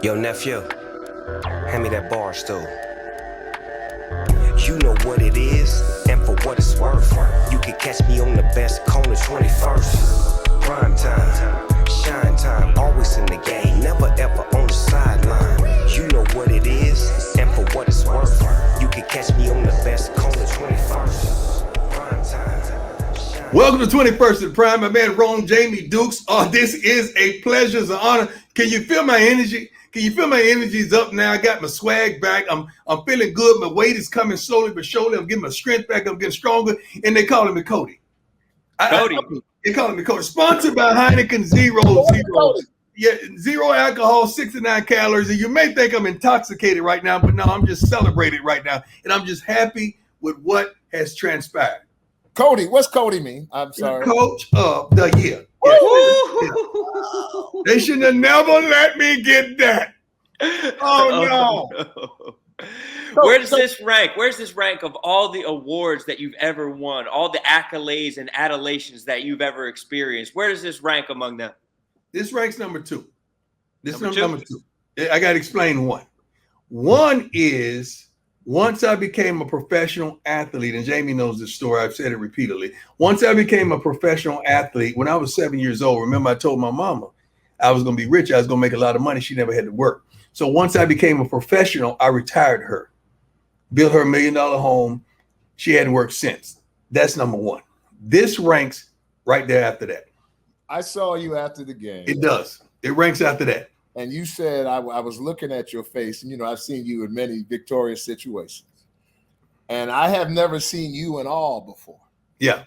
Yo, nephew, hand me that Barstool. You know what it is, and for what it's worth. You can catch me on the best corner 21st. Prime time, shine time, always in the game, never ever on the sideline. You know what it is, and for what it's worth. You can catch me on the best corner 21st. Prime time. Welcome to 21st and Prime, my man Ron Jamie Dukes. Oh, this is a pleasure, it's an honor. Can you feel my energy? Can you feel my energy's up now? I got my swag back. I'm feeling good. My weight is coming slowly but surely. I'm getting my strength back. I'm getting stronger. And they calling me Cody. They calling me Cody. Sponsored by Heineken Zero. Yeah, zero alcohol, 69 calories. And you may think I'm intoxicated right now, but no, I'm just celebrated right now. And I'm just happy with what has transpired. Cody, what's Cody mean? I'm sorry. Coach of the year. Yeah. They should have never let me get that. Oh no. Where does this rank? Where's this rank of all the awards that you've ever won, all the accolades and adulations that you've ever experienced? Where does this rank among them? This ranks number two. Number two. I got to explain one. One is once I became a professional athlete, and Jamie knows this story, I've said it repeatedly. Once I became a professional athlete, when I was 7 years old, remember I told my mama I was going to be rich, I was going to make a lot of money. She never had to work. So once I became a professional, I retired her, built her $1 million home. She hadn't worked since. That's number one. This ranks right there after that. I saw you after the game. It does. It ranks after that. And you said, I was looking at your face, and, I've seen you in many victorious situations. And I have never seen you in awe before. Yeah.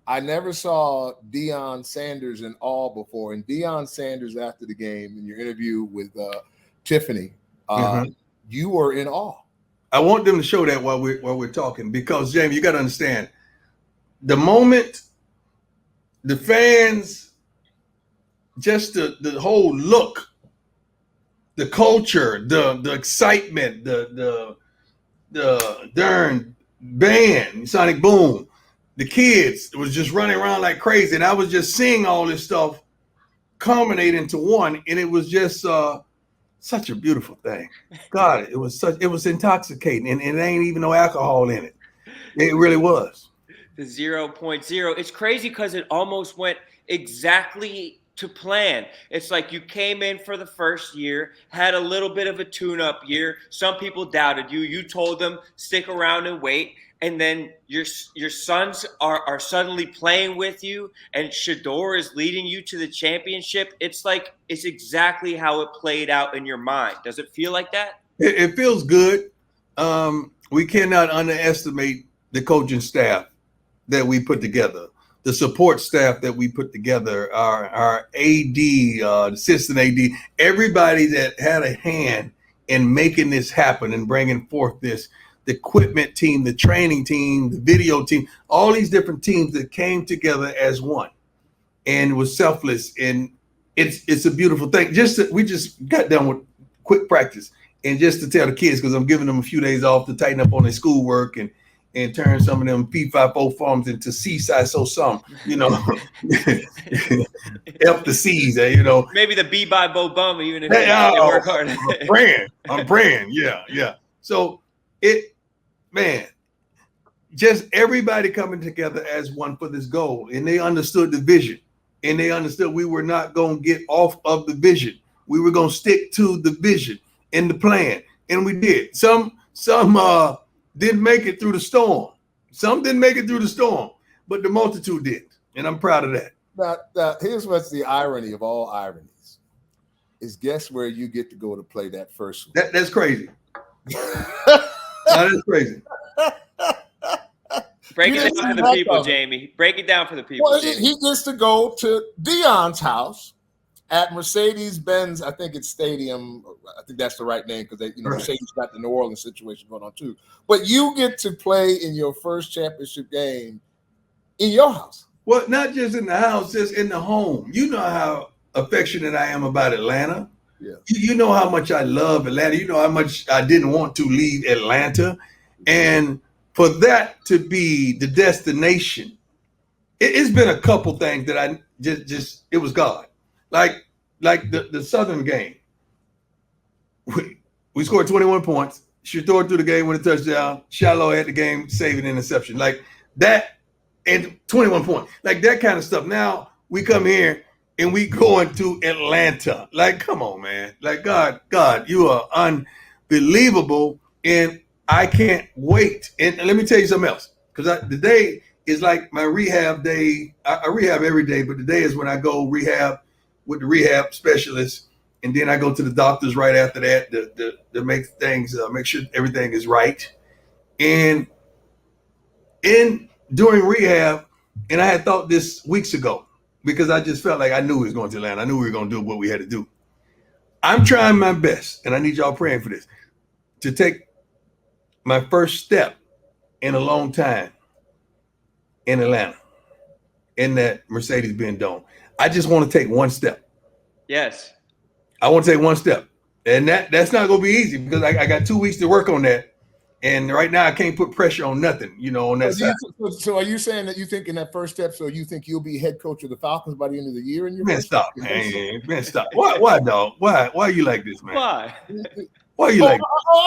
I never saw Deion Sanders in awe before. And Deion Sanders, after the game, in your interview with Tiffany, you were in awe. I want them to show that while we're talking, because, Jamie, you got to understand, the moment the fans, just the whole look, the culture, the excitement, the darn band, Sonic Boom, the kids was just running around like crazy. And I was just seeing all this stuff culminate into one. And it was just such a beautiful thing. God, it was intoxicating. And it ain't even no alcohol in it. It really was. The 0.0. It's crazy because it almost went exactly to plan. It's like you came in for the first year, had a little bit of a tune-up year. Some people doubted you. You told them stick around and wait. And then your sons are suddenly playing with you, and Shador is leading you to the championship. It's like it's exactly how it played out in your mind. Does it feel like that? It feels good. We cannot underestimate the coaching staff that we put together, the support staff that we put together, our AD, assistant AD, everybody that had a hand in making this happen and bringing forth this. The equipment team, the training team, the video team, all these different teams that came together as one and was selfless. And it's a beautiful thing. We just got done with quick practice, and just to tell the kids, because I'm giving them a few days off to tighten up on their schoolwork and turn some of them P5O forms into C-size, so some, F the C's, Maybe the B by Bo Bum, even if they work hard. I'm praying. Yeah. So just everybody coming together as one for this goal. And they understood the vision. And they understood we were not going to get off of the vision. We were going to stick to the vision and the plan. And we did. Some didn't make it through the storm. Some didn't make it through the storm, but the multitude did. And I'm proud of that. Now, here's what's the irony of all ironies is guess where you get to go to play that first one. That's crazy. That is crazy. Break it down for the people, Jamie. Break it down for the people. Well, he gets to go to Deion's house at Mercedes-Benz, I think it's Stadium. I think that's the right name because right. Mercedes got the New Orleans situation going on too. But you get to play in your first championship game in your house. Well, not just in the house, just in the home. You know how affectionate I am about Atlanta. Yeah. You know how much I love Atlanta. You know how much I didn't want to leave Atlanta. And for that to be the destination, it's been a couple things that I just it was God. Like the Southern game. we scored 21 points. She threw it through the game with a touchdown. Shallow had the game, saving interception. Like that, and 21 points. Like that kind of stuff. Now we come here and we going to Atlanta. Like, come on, man. Like, God, you are unbelievable. And I can't wait. And let me tell you something else. Because today is like my rehab day. I rehab every day, but today is when I go rehab with the rehab specialist. And then I go to the doctors right after that to make things, make sure everything is right. And during rehab, and I had thought this weeks ago, because I just felt like I knew we was going to Atlanta. I knew we were going to do what we had to do. I'm trying my best, and I need y'all praying for this, to take my first step in a long time in Atlanta, in that Mercedes-Benz Dome. I just want to take one step. Yes. I want to take one step. And that's not going to be easy because I got 2 weeks to work on that. And right now I can't put pressure on nothing, on that side. So are you saying that you think in that first step, so you think you'll be head coach of the Falcons by the end of the year? Man, stop, man. Man, stop. Why, dog? Why are you like this, man? Why? Why are you like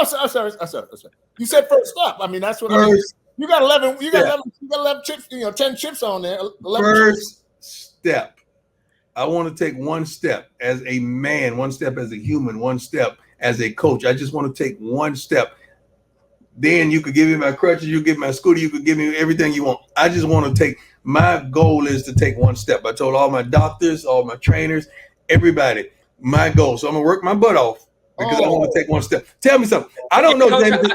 this? I'm sorry. You said first step. I mean, that's what I mean. You got 11. You got 11 chips. 10 chips on there. 11 first step. I want to take one step as a man, one step as a human, one step as a coach. I just want to take one step. Then you could give me my crutches, you give me my scooter, you could give me everything you want. I just want to take, my goal is to take one step. I told all my doctors, all my trainers, everybody, my goal. So I'm going to work my butt off because I want to take one step. Tell me something. I don't know. Coach,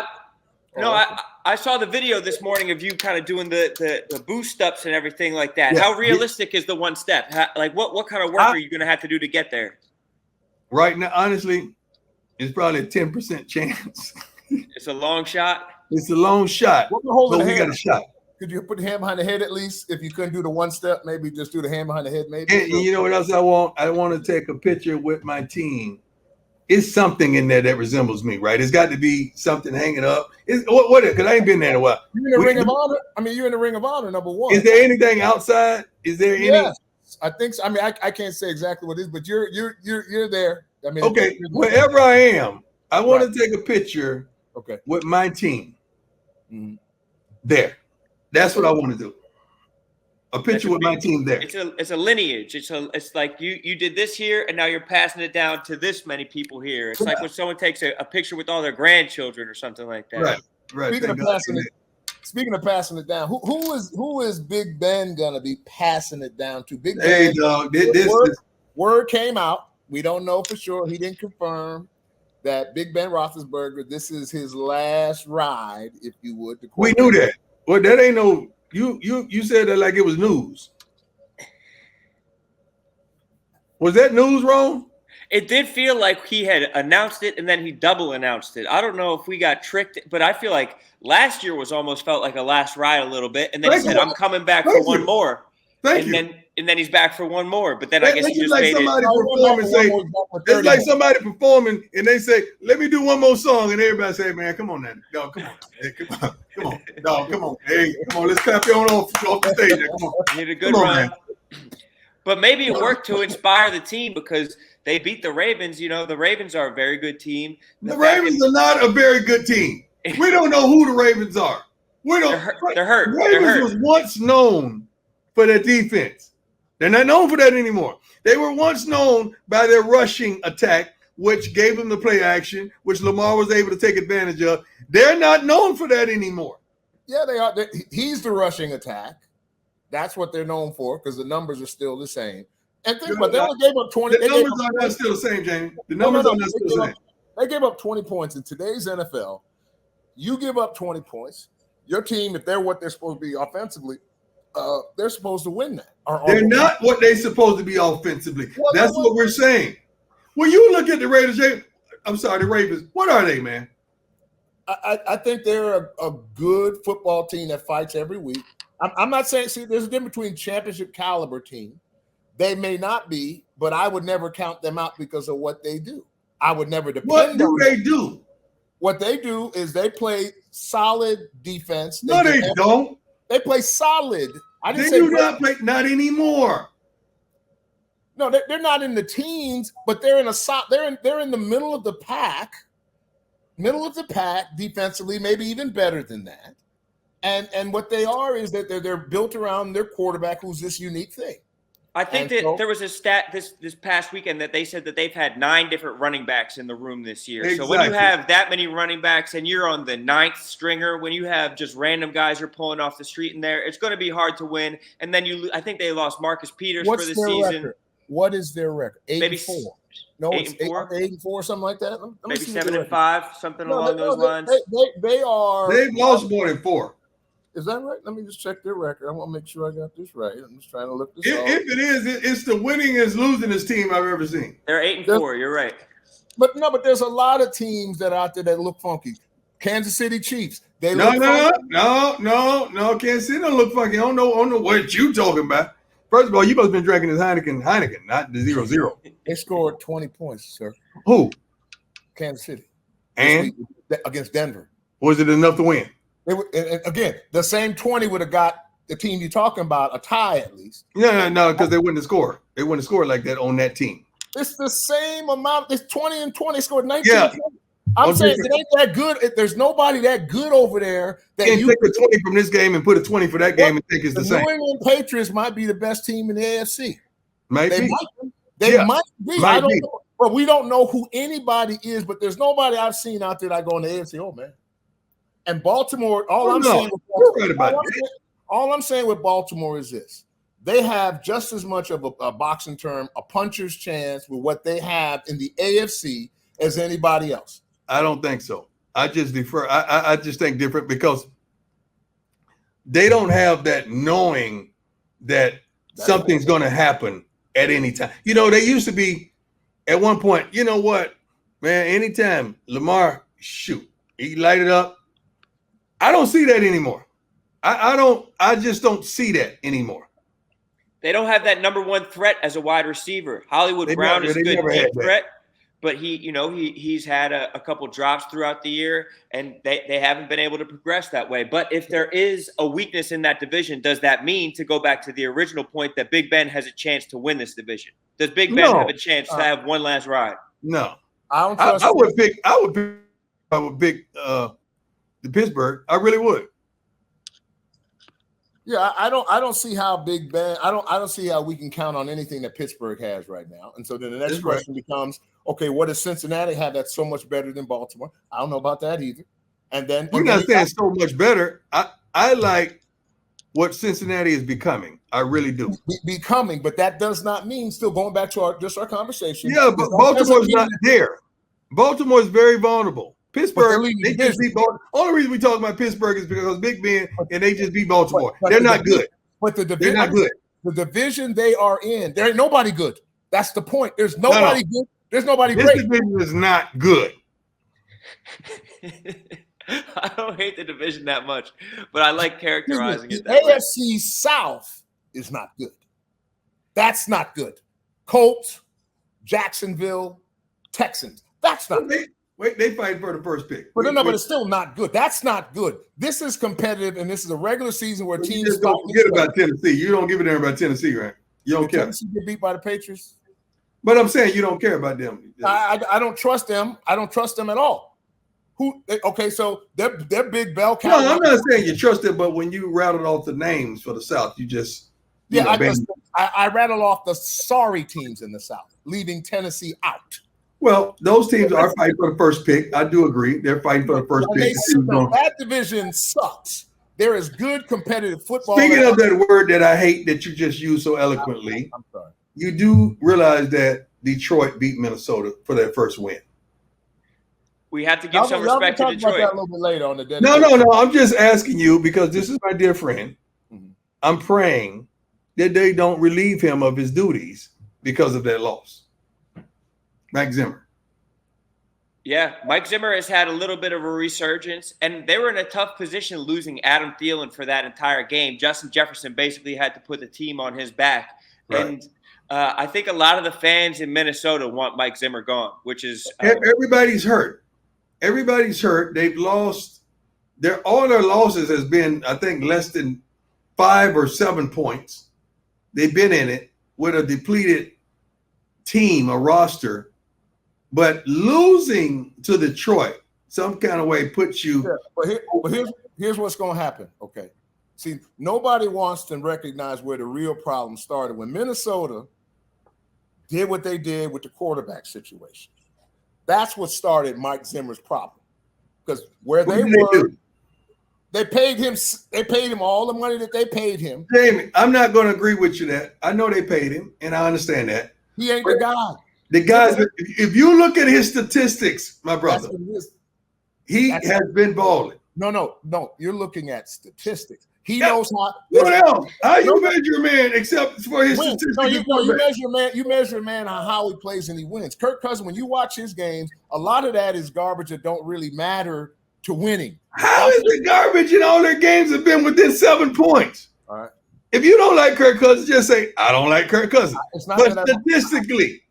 I saw the video this morning of you kind of doing the boost ups and everything like that. Yeah. How realistic is the one step? Like what kind of work are you going to have to do to get there? Right now, honestly, it's probably a 10% chance. It's a long shot. It's a long shot, but we got a shot. Could you put the hand behind the head at least? If you couldn't do the one step, maybe just do the hand behind the head. Maybe. And you know what else I want? I want to take a picture with my team. It's something in there that resembles me, right? It's got to be something hanging up. What? Because I ain't been there in a while. You're in the Ring of Honor. I mean, you're in the Ring of Honor, number one. Is there anything outside? Is there any? Yes, I think so. I mean, I can't say exactly what it is, but you're there. I mean, okay. Wherever I am, I want to take a picture. Okay. With my team. Mm-hmm. There. That's what I want to do. A picture with my team there. It's a lineage. It's like you did this here and now you're passing it down to this many people here. It's like when someone takes a picture with all their grandchildren or something like that. Right. Speaking of passing it down, who is Big Ben gonna be passing it down to? Big Ben. Hey dog, word came out. We don't know for sure. He didn't confirm that Big Ben Roethlisberger, this is his last ride, if you would. We knew that. Well, that ain't no. You said that like it was news. Was that news, Ron? It did feel like he had announced it and then he double announced it. I don't know if we got tricked, but I feel like last year felt like a last ride a little bit, and then he said, "I'm coming back for one more." And then he's back for one more. But then I guess he just made it. It's like somebody performing and they say, "Let me do one more song," and everybody say, "Man, come on, now, dog, come on, hey, come on, dog, come on, hey, come on, let's clap you on off the stage. Come on, you did a good run." But maybe it worked to inspire the team because they beat the Ravens. The Ravens are a very good team. The Ravens are not a very good team. We don't know who the Ravens are. We don't. They're hurt. The Ravens was once known for their defense. They're not known for that anymore. They were once known by their rushing attack, which gave them the play action, which Lamar was able to take advantage of. They're not known for that anymore. Yeah, they are. He's the rushing attack. That's what they're known for because the numbers are still the same. And think about, they only gave up 20. The numbers are not still the same, Jamie. The numbers are not still the same. They gave up 20 points in today's NFL. You give up 20 points. Your team, if they're what they're supposed to be offensively, they're supposed to win that. They're not what they're supposed to be offensively. That's what we're saying. When you look at the Raiders, the Ravens, what are they, man? I think they're a good football team that fights every week. I'm not saying, there's a difference between championship caliber team. They may not be, but I would never count them out because of what they do. I would never depend on them. What do they do? What they do is they play solid defense. No, they don't. They play solid. They do not play, not anymore. No, they're not in the teens, but they're they're in the middle of the pack defensively, maybe even better than that. And what they are is that they're built around their quarterback, who's this unique thing. I think there was a stat this past weekend that they said that they've had 9 different running backs in the room this year. Exactly. So when you have that many running backs and you're on the 9th stringer, when you have just random guys you're pulling off the street in there, it's going to be hard to win. And then I think they lost Marcus Peters for the season. Record? What is their record? 8-4. No, 8-4, 8-4, something like that. Maybe 7-5, something along those lines. They've lost more than 4. Is that right? Let me just check their record. I want to make sure I got this right. I'm just trying to look this up. If it is, it's the winningest losingest team I've ever seen. They're 8-4. You're right. But there's a lot of teams that are out there that look funky. Kansas City Chiefs. They No. funky. Kansas City don't look funky. I don't know what you talking about. First of all, you must have been drinking this Heineken, not the 0-0. They scored 20 points, sir. Who? Kansas City. And against Denver. was it enough to win? And again, the same 20 would have got the team you're talking about a tie at least. No, because they wouldn't have scored. They wouldn't have scored like that on that team. It's the same amount. It's 20 and 20. Scored 19. Yeah. 20. I'm saying it ain't that good. There's nobody that good over there that you can take a 20 from this game and put a 20 for that game and think it's the same. New England Patriots might be the best team in the AFC. Might be. They might be. I don't know. But we don't know who anybody is, but there's nobody I've seen out there that go in the AFC. Oh, man. And Baltimore, all I'm saying with Baltimore is this. They have just as much of a boxing term, a puncher's chance with what they have in the AFC as anybody else. I don't think so. I just defer. I just think different because they don't have that knowing that something's going to happen at any time. They used to be at one point, you know what, man, anytime Lamar he light it up. I don't see that anymore. I just don't see that anymore. They don't have that number one threat as a wide receiver. Hollywood Brown is a good deep threat, but he's had a couple drops throughout the year, and they haven't been able to progress that way. But if there is a weakness in that division, does that mean, to go back to the original point, that Big Ben has a chance to win this division? Does Big Ben have a chance to have one last ride? No. I would pick the Pittsburgh. I really would. Yeah, I don't see how Big Ben. I don't see how we can count on anything that Pittsburgh has right now. And so then the next question becomes, okay, what does Cincinnati have that's so much better than Baltimore? I don't know about that either. And then we're not saying so much better. I like what Cincinnati is becoming. I really do. Becoming, but that does not mean, still going back to our conversation. Yeah, but Baltimore's not there. Baltimore is very vulnerable. Pittsburgh, they just beat Baltimore. Only reason we talk about Pittsburgh is because Big Ben and they just beat Baltimore. They're not good. But they're not good. The division they are in, there ain't nobody good. That's the point. There's nobody good. There's nobody great. This division is not good. I don't hate the division that much, but I like characterizing it. The AFC South is not good. That's not good. Colts, Jacksonville, Texans. That's not good. They fight for the first pick. But but it's still not good. That's not good. This is competitive, and this is a regular season where teams just don't forget about Tennessee. You don't give a damn about Tennessee, right? You don't care. Tennessee get beat by the Patriots. But I'm saying you don't care about them. I don't trust them. I don't trust them at all. Okay, so they're big bell cow. No, I'm not saying you trust them, but when you rattled off the names for the South, you just I rattled off the sorry teams in the South, leaving Tennessee out. Well, those teams are fighting for the first pick. I do agree. They're fighting for the first pick. That division sucks. There is good competitive football. Speaking of that word that I hate that you just used so eloquently, I'm sorry. You do realize that Detroit beat Minnesota for their first win. We have to give some respect to Detroit. About that a little bit later on the day. No. I'm just asking you because this is my dear friend. Mm-hmm. I'm praying that they don't relieve him of his duties because of that loss. Mike Zimmer. Yeah, Mike Zimmer has had a little bit of a resurgence, and they were in a tough position losing Adam Thielen for that entire game. Justin Jefferson basically had to put the team on his back. Right. And I think a lot of the fans in Minnesota want Mike Zimmer gone, which is everybody's hurt. Everybody's hurt. They've lost. All their losses has been, I think, less than 5 or 7 points. They've been in it with a depleted team, a roster, but losing to Detroit some kind of way puts you. Yeah, but here's what's going to happen. Okay. See, nobody wants to recognize where the real problem started. When Minnesota did what they did with the quarterback situation, that's what started Mike Zimmer's problem. Because where they were, they paid him all the money that they paid him. Jamie, I'm not going to agree with you that. I know they paid him, and I understand that. He ain't the guy. The guys, if you look at his statistics, my brother, he has been balling. No. You're looking at statistics. He knows how. What else? How you measure a man except for his statistics? You measure a man on how he plays and he wins. Kirk Cousins, when you watch his games, a lot of that is garbage that don't really matter to winning. How is it garbage and all their games have been within 7 points? All right. If you don't like Kirk Cousins, just say, I don't like Kirk Cousins. But statistically,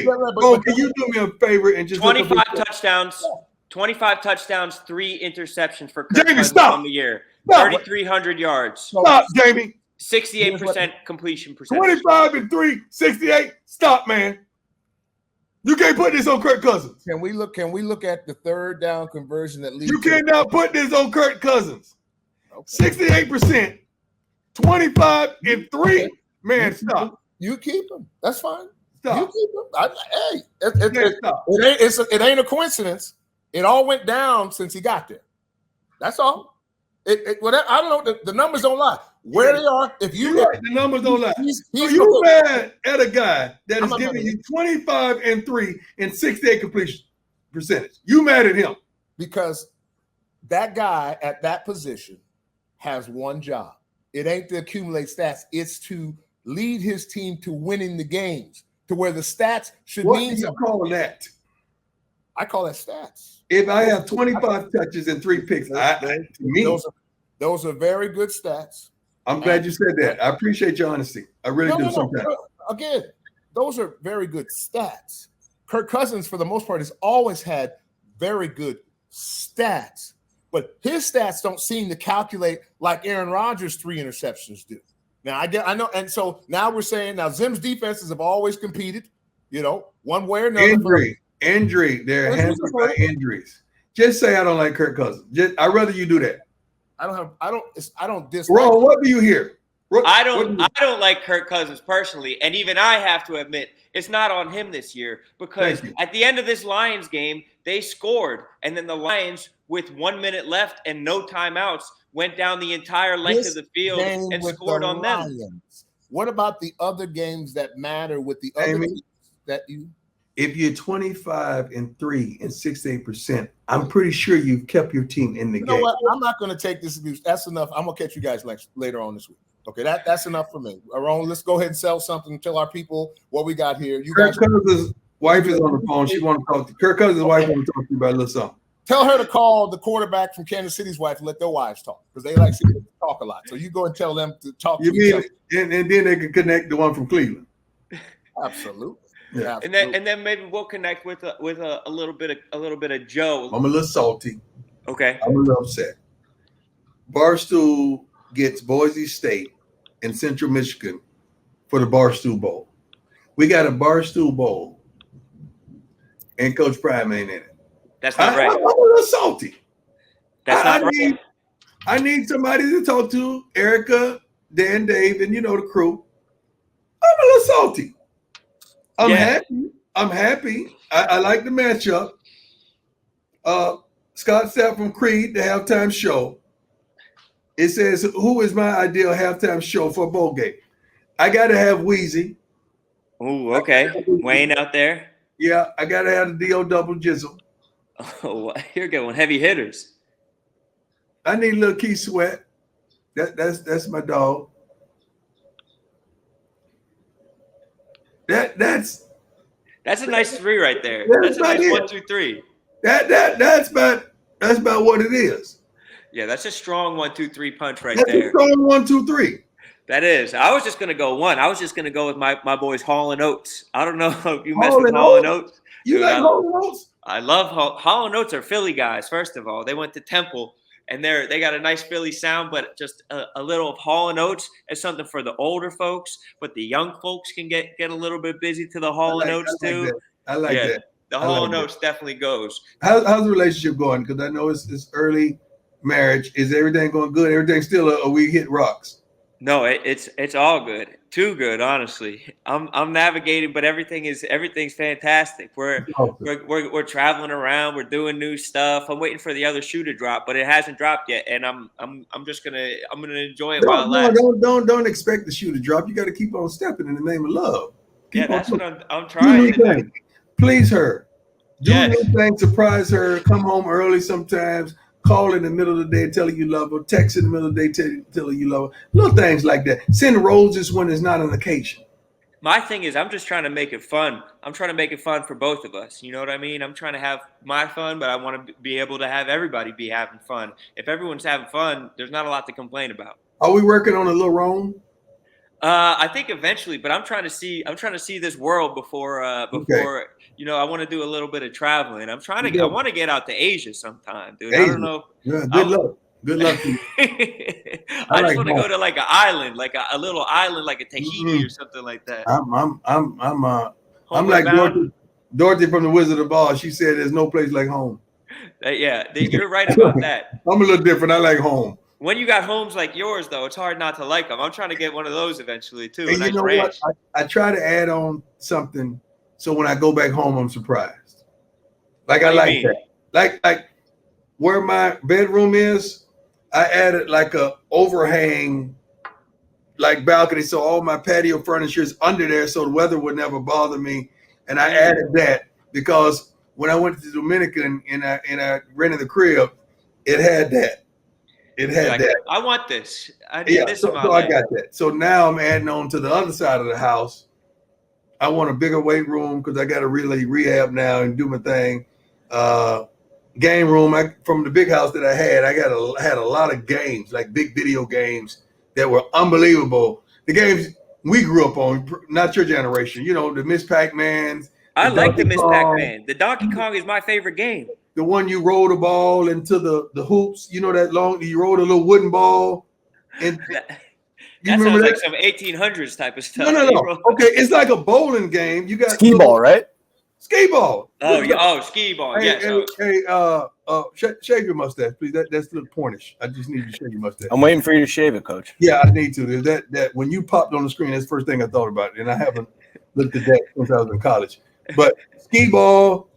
can you do me a favor and just 25 touchdowns, 25 touchdowns, 3 interceptions for Kirk Jamie, Cousins on the year. 3,300 yards. Stop, Jamie. 68% completion percentage. 25 and 3, 68. Stop, man. You can't put this on Kirk Cousins. Can we look at the third down conversion that leads? You cannot put this on Kirk Cousins. 68%, 25 and 3. Man, stop. You keep him. That's fine. Stop. You keep him. It ain't a coincidence. It all went down since he got there. That's all. I don't know. The numbers don't lie. Where they are, if you right, the numbers don't lie. So you mad at a guy that is giving you 25 and 3 and 68 completion percentage. You mad at him because that guy at that position has one job. It ain't to accumulate stats. It's to lead his team to winning the games, to where the stats should mean something. What do you call that? I call that stats. If I have 25 touches and 3 picks, those are very good stats. I'm glad you said that. I appreciate your honesty. I really do sometimes. Again, those are very good stats. Kirk Cousins, for the most part, has always had very good stats. But his stats don't seem to calculate like Aaron Rodgers' 3 interceptions do. Now, I know. And so now we're saying, now Zim's defenses have always competed, one way or another. Injury. They're hampered by injuries. Just say I don't like Kirk Cousins. I'd rather you do that. I don't dislike. Ron, what do you hear? I don't like Kirk Cousins personally, and even I have to admit it's not on him this year because at the end of this Lions game they scored, and then the Lions with 1 minute left and no timeouts went down the entire length of the field and scored on them. What about the other games that matter with the other teams that you? If you're 25 and 3 and 68%, I'm pretty sure you've kept your team in the game. You know what? I'm not going to take this abuse. That's enough. I'm going to catch you guys later on this week. Okay, that's enough for me. Aaron, let's go ahead and sell something and tell our people what we got here. Kirk Cousins' wife is on the phone. She wants to talk to Kirk Cousins' wife. Want to talk to you about a little something. Tell her to call the quarterback from Kansas City's wife and let their wives talk because they like to talk a lot. So you go and tell them to talk. And then they can connect the one from Cleveland. Absolutely. Yeah. And then maybe we'll connect with a little bit of Joe. I'm a little salty. Okay. I'm a little upset. Barstool gets Boise State and Central Michigan for the Barstool Bowl. We got a Barstool Bowl, and Coach Prime ain't in it. That's not right. I'm a little salty. That's not right. I need somebody to talk to. Erica, Dan, Dave, and the crew. I'm a little salty. I'm happy. I like the matchup. Scott Sapp from Creed, the halftime show. It says, who is my ideal halftime show for a bowl game? I got to have Wheezy. Oh, okay. Wayne out there. Yeah, I got to have the D.O. double jizzle. Oh, you're going heavy hitters. I need a little Key Sweat. That's my dog. That's a nice 3 right there. That's a nice 1, 2, 3. That's about what it is. Yeah, that's a strong 1, 2, 3 punch right there. That's a strong 1, 2, 3. That is. I was just gonna go 1. I was just gonna go with my boys Hall and Oates. I don't know if you mess with Hall and Oates. You like Hall and Oates? I love Hall and Oates are Philly guys. First of all, they went to Temple, and they got a nice Philly sound, but just a little of Hall and Oates is something for the older folks, but the young folks can get a little bit busy to the Hall and Oates too. I like that. The Hall and Oates definitely goes. How's the relationship going? Because I know it's early marriage. Is everything going good? Everything still a we hit rocks? No, it's all good. Too good, honestly. I'm navigating, but everything's fantastic. We're traveling around. We're doing new stuff. I'm waiting for the other shoe to drop, but it hasn't dropped yet, and I'm just gonna enjoy it while it lasts. Don't expect the shoe to drop. You got to keep on stepping in the name of love. That's what I'm trying to do. Please her. Do anything, surprise her. Come home early sometimes. Call in the middle of the day, tell her you love her. Text in the middle of the day, tell her you love her. Little things like that. Send roses when it's not an occasion. My thing is, I'm just trying to make it fun. I'm trying to make it fun for both of us. You know what I mean? I'm trying to have my fun, but I want to be able to have everybody be having fun. If everyone's having fun, there's not a lot to complain about. Are we working on a little Rome? I think eventually, but I'm trying to see this world before Okay. I want to do a little bit of traveling. I want to get out to Asia sometime, dude. Asia. I don't know. Yeah, good luck. Good luck to you. I just want to go to like an island, like a little island, like a Tahiti or something like that. I'm like Dorothy from the Wizard of Oz. She said there's no place like home. You're right about that. I'm a little different. I like home. When you got homes like yours, though, it's hard not to like them. I'm trying to get one of those eventually too. And you know what? I try to add on something so when I go back home, I'm surprised. Like I like that. Like where my bedroom is, I added like a overhang, like balcony, so all my patio furniture is under there, so the weather would never bother me. And I added that because when I went to Dominican and I rented the crib, it had that. It had that. I want this. I need this in my life. life. I got that. So now I'm adding on to the other side of the house. I want a bigger weight room because I got to really rehab now and do my thing. Game room. From the big house that I had a lot of games, like big video games that were unbelievable. The games we grew up on, not your generation. You know, the Miss Pac-Mans. I like the Miss Pac-Man. The Donkey Kong is my favorite game. The one you roll the ball into the hoops, you know that long. You roll a little wooden ball, and that sounds like some 1800s type of stuff. No. Okay, it's like a bowling game. You got skee ball, right? Skee ball. Skee ball. Shave your mustache, please. That's a little pointish. I just need you to shave your mustache. I'm waiting for you to shave it, Coach. Yeah, I need to. That when you popped on the screen, that's the first thing I thought about, and I haven't looked at that since I was in college. But skee ball.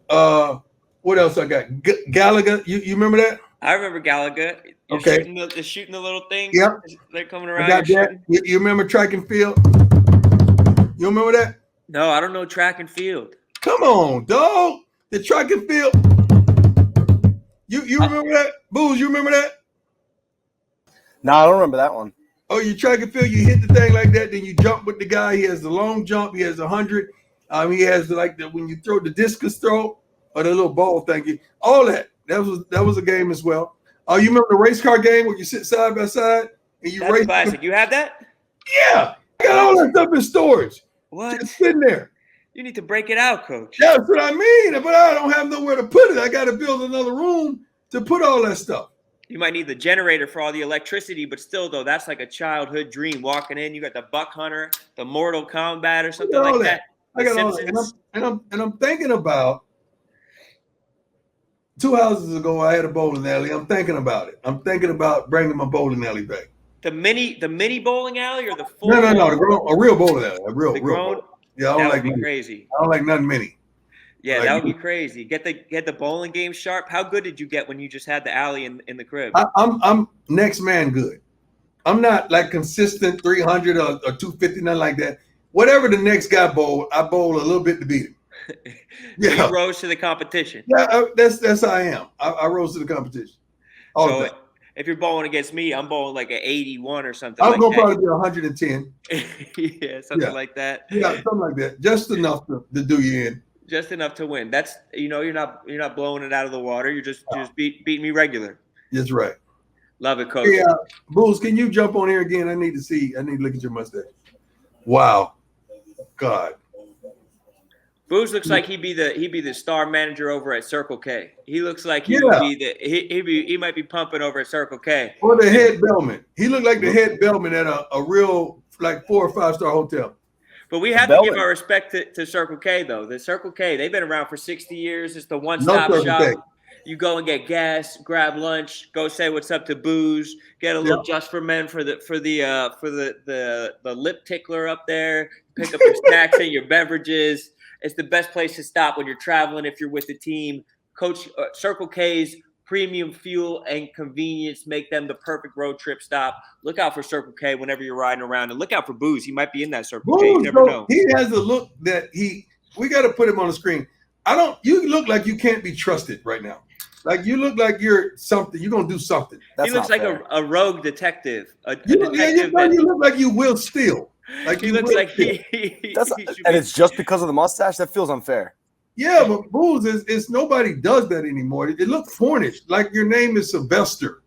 What else I got? Gallagher. You remember that? I remember Gallagher. Shooting the little things. Yep. They're coming around. I got that. You remember track and field? You remember that? No, I don't know track and field. Come on, dog. The track and field. You remember that? Booze, you remember that? No, I don't remember that one. Oh, you track and field, you hit the thing like that, then you jump with the guy. He has the long jump. He has 100. He has when you throw the discus throw. Or the little ball thing, all that. That was a game as well. You remember the race car game where you sit side by side and you race? Classic. You have that? Yeah, I got all that stuff in storage. What? Just sitting there. You need to break it out, Coach. That's what I mean. But I don't have nowhere to put it. I got to build another room to put all that stuff. You might need the generator for all the electricity, but still, though, that's like a childhood dream. Walking in, you got the Buck Hunter, the Mortal Kombat, or something like that. I got all that, and I'm thinking about. 2 houses ago, I had a bowling alley. I'm thinking about it. I'm thinking about bringing my bowling alley back. The mini bowling alley or the full? No. A real bowling alley. A real. Yeah, I don't like crazy. I don't like nothing mini. Yeah, that would be crazy. Get the bowling game sharp. How good did you get when you just had the alley in the crib? I'm next man good. I'm not like consistent 300 or 250, nothing like that. Whatever the next guy bowl, I bowl a little bit to beat him. Yeah, you rose to the competition. Yeah, that's how I am. I rose to the competition. So if you're bowling against me, I'm bowling like an 81 or something. I'm gonna probably be 110. Yeah, something like that. Yeah, something like that. Just enough to do you in. Just enough to win. That's you're not blowing it out of the water. You're just beating me regular. That's right. Love it, Coach. Yeah, Bulls, can you jump on here again? I need to look at your mustache. Wow, God. Booze looks like he'd be the star manager over at Circle K. He looks like he would be he might be pumping over at Circle K. Or the head bellman. He looked like the head bellman at a real like 4 or 5 star hotel. But we have to give our respect to Circle K though. The Circle K, they've been around for 60 years. It's the one-stop shop. You go and get gas, grab lunch, go say what's up to Booze, get a little just for men for the lip tickler up there, pick up your snacks and your beverages. It's the best place to stop when you're traveling if you're with the team. Coach Circle K's premium fuel and convenience make them the perfect road trip stop. Look out for Circle K whenever you're riding around, and look out for Booze. He might be in that Circle K. You never know. He has a look that we got to put him on the screen. You look like you can't be trusted right now. Like you look like you're something. You're gonna do something. He looks like a rogue detective. You look like you will steal. Like he looks like he and it's just because of the mustache. That feels unfair. Yeah, but Booze is nobody does that anymore. It looks Cornish, like your name is Sylvester.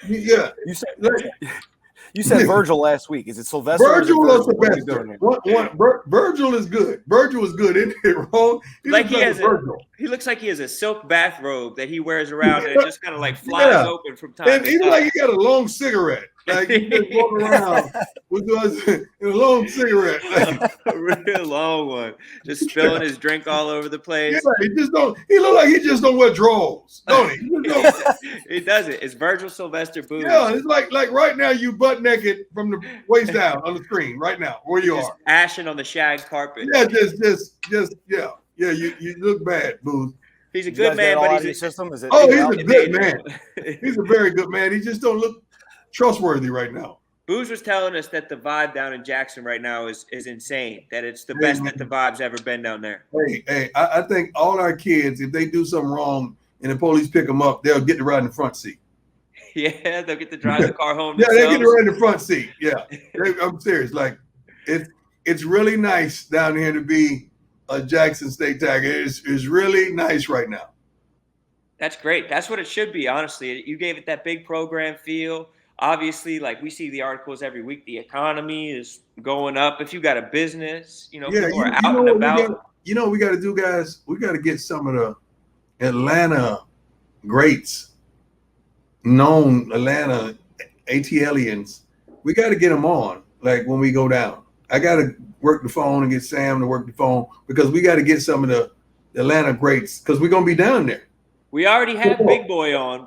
Yeah, you said Virgil last week. Is it Sylvester? Virgil or Sylvester? Virgil is good. Virgil is good. Isn't it wrong? He looks like he has a silk bathrobe that he wears around and it just kind of like flies open from time to time. He looks like he got a long cigarette. Like he just walking around with us in a long cigarette, a real long one, just spilling his drink all over the place. Yeah, he look like he just don't wear drawers, don't he? He doesn't. It's Virgil Sylvester Booze. Yeah, it's like right now you butt naked from the waist down on the screen right now where you are, ashing on the shag carpet. Yeah, yeah. You look bad, Booze. He's a good man, but he's a good man. He's a very good man. He just don't look trustworthy right now. Booze was telling us that the vibe down in Jackson right now is insane. That it's the best that the vibe's ever been down there. Hey, I think all our kids, if they do something wrong and the police pick them up, they'll get to ride in the front seat. Yeah, they'll get to drive the car home. Yeah, they get to ride in the front seat. Yeah, I'm serious. Like it's really nice down here to be a Jackson State Tiger. It's really nice right now. That's great. That's what it should be. Honestly, you gave it that big program feel. Obviously, like we see the articles every week, the economy is going up. If you got a business, people are out and about. What we got to do, guys? We got to get some of the Atlanta greats, known Atlanta ATLians. We got to get them on, like when we go down. I got to work the phone and get Sam to work the phone because we got to get some of the Atlanta greats because we're going to be down there. We already have Big Boy on.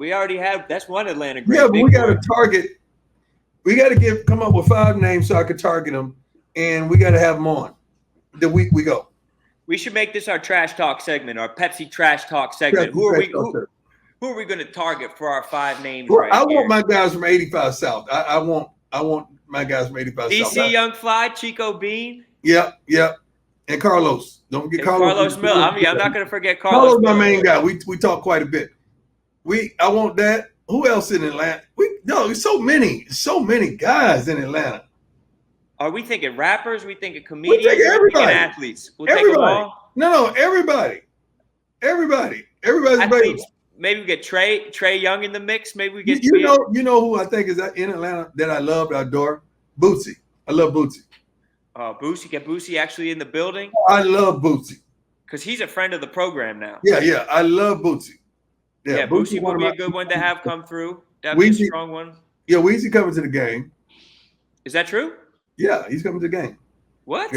That's one Atlanta great. Yeah, but we got to target. We got to come up with 5 names so I could target them, and we got to have them on the week we go. We should make this our trash talk segment, our Pepsi trash talk segment. Who are we going to target for our 5 names? I want my guys from 85 South. I want my guys from 85 South. DC Young Fly, Chico Bean. Yep. And Carlos. Don't forget Carlos Miller. I'm not going to forget Carlos. My main guy. We talk quite a bit. I want that. Who else in Atlanta? There's so many guys in Atlanta. Are we thinking rappers? We thinking comedians? We thinking everybody. Athletes? Everybody. Take them all? No, everybody. Everybody's available. Maybe we get Trey Young in the mix. Maybe we get you know who I think is in Atlanta that I love, I adore? Bootsy. I love Bootsy. Boosie, get Boosie actually in the building? I love Bootsy. Because he's a friend of the program now. Yeah, I love Bootsy. Yeah, Boosie would be a good one to have come through. That'd be a strong one. Yeah, Weezy coming to the game. Is that true? Yeah, he's coming to the game. What?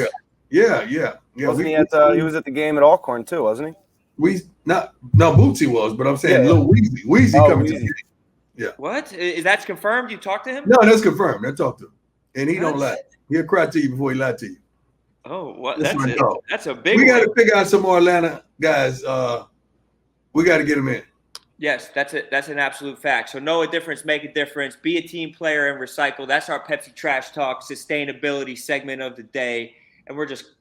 Yeah. Wasn't he he was at the game at Alcorn too, wasn't he? Bootsy was, but I'm saying Lil Weezy. Weezy coming to the game. Yeah. What? Is that confirmed? You talked to him? No, that's confirmed. I talked to him. And he don't lie. He'll cry to you before he lie to you. Oh, what? That's a big one. We got to figure out some more Atlanta guys. We got to get them in. Yes, that's an absolute fact. So know a difference, make a difference. Be a team player and recycle. That's our Pepsi Trash Talk sustainability segment of the day. And we're just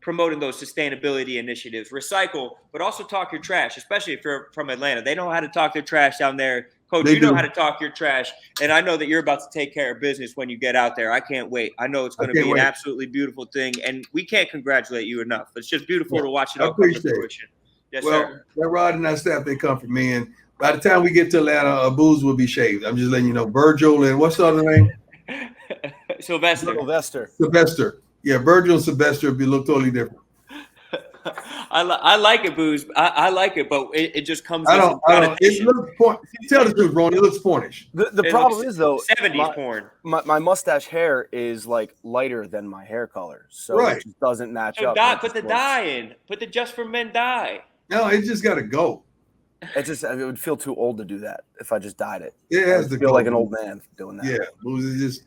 promoting those sustainability initiatives. Recycle, but also talk your trash, especially if you're from Atlanta. They know how to talk their trash down there. Coach, you know how to talk your trash. And I know that you're about to take care of business when you get out there. I can't wait. I know it's going to be an absolutely beautiful thing. And we can't congratulate you enough. It's just beautiful to watch it all come to fruition. Yes, sir. That Rod and that staff, they come from me. And by the time we get to Atlanta, Booze will be shaved. I'm just letting you know. Virgil and what's the other name? Sylvester. Yeah, Virgil and Sylvester will look totally different. I like it, Booze. I like it, but it just comes. I with don't. some I don't. It connotation. looks porn. Tell the truth, Ron. It looks pornish. The It problem looks is though, 70s porn. my mustache hair is like lighter than my hair color, so Right. it just doesn't match So up. put the dye in. Put the Just for Men dye. No, it just got to go. It would feel too old to do that if I just dyed it. It I has would to feel go. like an old man doing that. Yeah, Booze is just.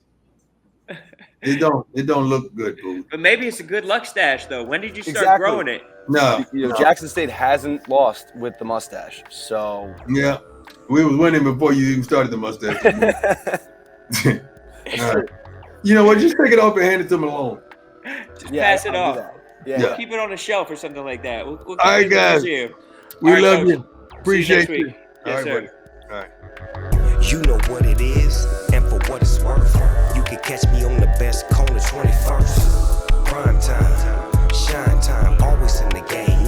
It don't look good, Booze. But maybe it's a good luck stash, though. When did you start Exactly. growing it? No, You know, Jackson State hasn't lost with the mustache, so yeah, we was winning before you even started the mustache. All right. You know what? Just take it off and hand it to Malone. Just yeah, pass it I'll off. do that. Yeah. Yeah. Keep it on the shelf or something like that. We'll keep All right, it in the guys. museum. We All right, love Coach. you. Appreciate See you you. next week. All Yes, right, sir. buddy. All right. You know what it is, and for what it's worth, you can catch me on the best corner 21st. Prime time, shine time, always in the game.